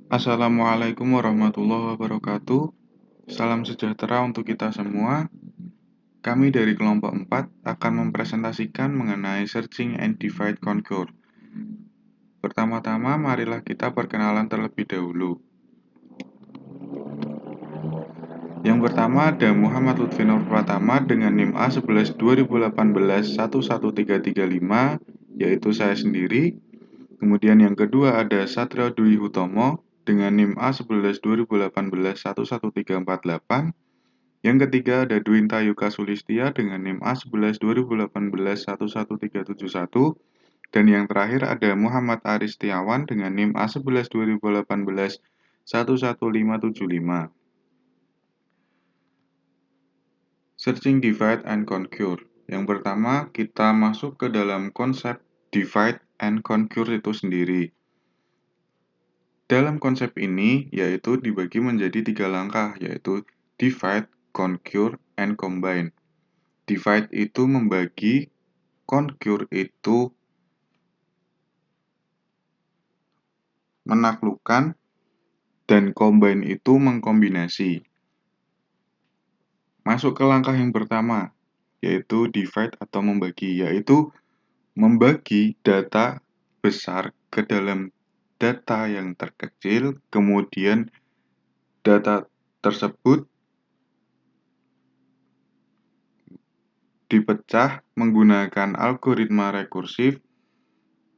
Assalamualaikum warahmatullahi wabarakatuh. Salam sejahtera untuk kita semua. Kami dari kelompok 4 akan mempresentasikan mengenai Searching and Divide Conquer. Pertama-tama, marilah kita perkenalan terlebih dahulu. Yang pertama ada Muhammad Lutfi Nur Pratama dengan NIM A11 2018 11335, yaitu saya sendiri. Kemudian yang kedua ada Satrio Dwi Hutomo dengan NIM A11 2018 11348. Yang ketiga ada Dwinta Yuka Sulistia dengan NIM A11 2018 11371. Dan yang terakhir ada Muhammad Aris Setiawan dengan NIM A11 2018 11575. Searching Divide and Conquer. Yang pertama, kita masuk ke dalam konsep Divide and Conquer itu sendiri. Dalam konsep ini, yaitu dibagi menjadi 3 langkah, yaitu Divide, Conquer, and Combine. Divide itu membagi, Conquer itu menaklukkan, dan Combine itu mengkombinasi. Masuk ke langkah yang pertama, yaitu divide atau membagi, yaitu membagi data besar ke dalam data yang terkecil, kemudian data tersebut dipecah menggunakan algoritma rekursif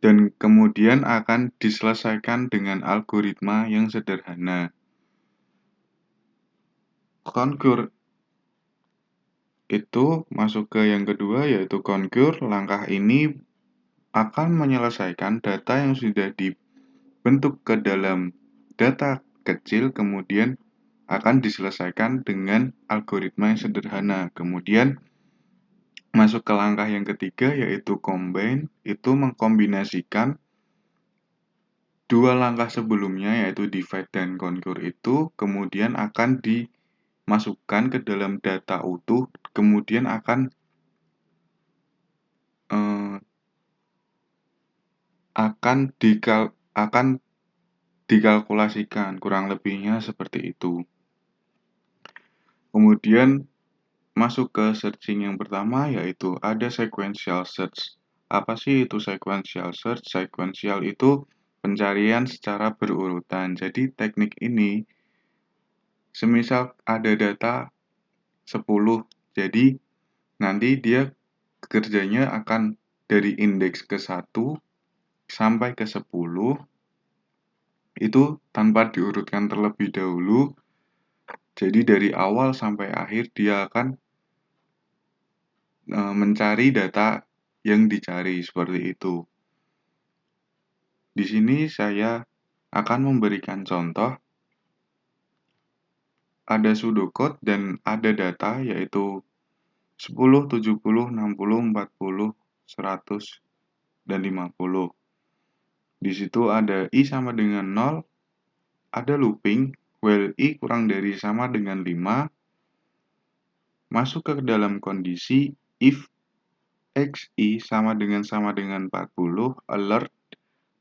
dan kemudian akan diselesaikan dengan algoritma yang sederhana. Conquer itu masuk ke yang kedua, yaitu Conquer. Langkah ini akan menyelesaikan data yang sudah dibentuk ke dalam data kecil, kemudian akan diselesaikan dengan algoritma yang sederhana. Kemudian masuk ke langkah yang ketiga, yaitu Combine. Itu mengkombinasikan dua langkah sebelumnya, yaitu Divide dan Conquer itu, kemudian akan dimasukkan ke dalam data utuh, kemudian akan dikalkulasikan, kurang lebihnya seperti itu. Kemudian masuk ke searching yang pertama, yaitu ada sequential search. Apa sih itu sequential search? Sequential itu pencarian secara berurutan. Jadi teknik ini, semisal ada data 10, jadi nanti dia kerjanya akan dari indeks ke 1 sampai ke 10, itu tanpa diurutkan terlebih dahulu. Jadi dari awal sampai akhir dia akan mencari data yang dicari, seperti itu. Di sini saya akan memberikan contoh. Ada pseudocode dan ada data, yaitu 10, 70, 60, 40, 100, dan 50. Di situ ada I sama dengan 0, ada looping, while I kurang dari sama dengan 5, masuk ke dalam kondisi if xi sama dengan 40, alert,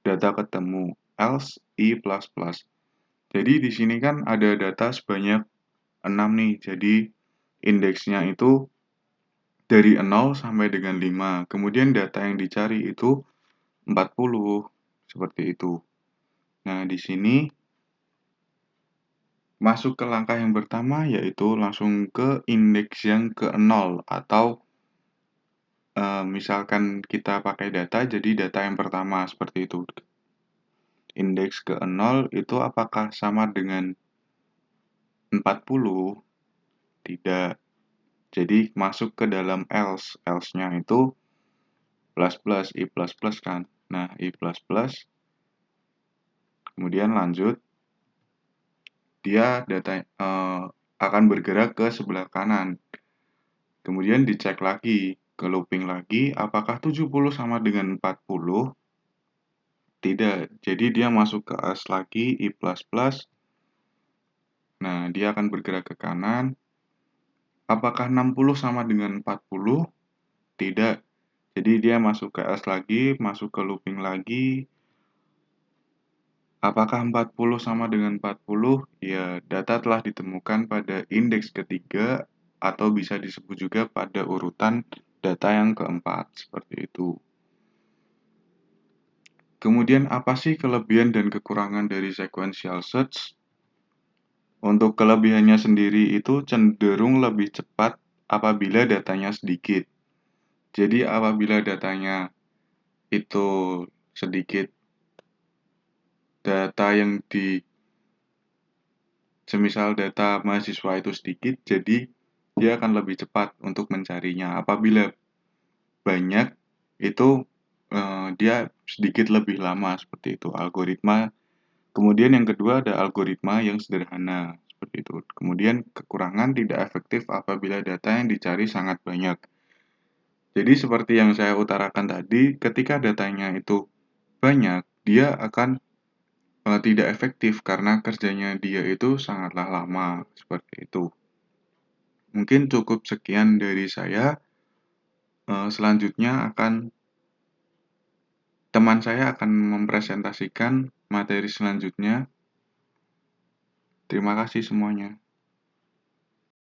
data ketemu, else I++. Jadi di sini kan ada data sebanyak 6 nih, jadi indeksnya itu dari 0 sampai dengan 5. Kemudian data yang dicari itu 40, seperti itu. Nah, di sini masuk ke langkah yang pertama, yaitu langsung ke indeks yang ke-0, atau misalkan kita pakai data, jadi data yang pertama, seperti itu. Indeks ke-0 itu apakah sama dengan 40? Tidak. Jadi masuk ke dalam else. Else-nya itu plus I++ kan. Nah, I++, kemudian lanjut. Dia akan bergerak ke sebelah kanan. Kemudian dicek lagi, ke looping lagi, apakah 70 sama dengan 40? Tidak. Jadi dia masuk ke else lagi, I++. Nah, dia akan bergerak ke kanan. Apakah 60 sama dengan 40? Tidak. Jadi dia masuk ke else lagi, masuk ke looping lagi. Apakah 40 sama dengan 40? Ya, data telah ditemukan pada indeks ketiga atau bisa disebut juga pada urutan data yang keempat, seperti itu. Kemudian apa sih kelebihan dan kekurangan dari sequential search? Untuk kelebihannya sendiri itu cenderung lebih cepat apabila datanya sedikit. Jadi apabila datanya itu sedikit, data yang semisal data mahasiswa itu sedikit, jadi dia akan lebih cepat untuk mencarinya. Apabila banyak, itu dia sedikit lebih lama, seperti itu algoritma. Kemudian yang kedua ada algoritma yang sederhana, seperti itu. Kemudian kekurangan tidak efektif apabila data yang dicari sangat banyak. Jadi seperti yang saya utarakan tadi, ketika datanya itu banyak, dia akan tidak efektif karena kerjanya dia itu sangatlah lama, seperti itu. Mungkin cukup sekian dari saya. Selanjutnya teman saya akan mempresentasikan materi selanjutnya. Terima kasih semuanya.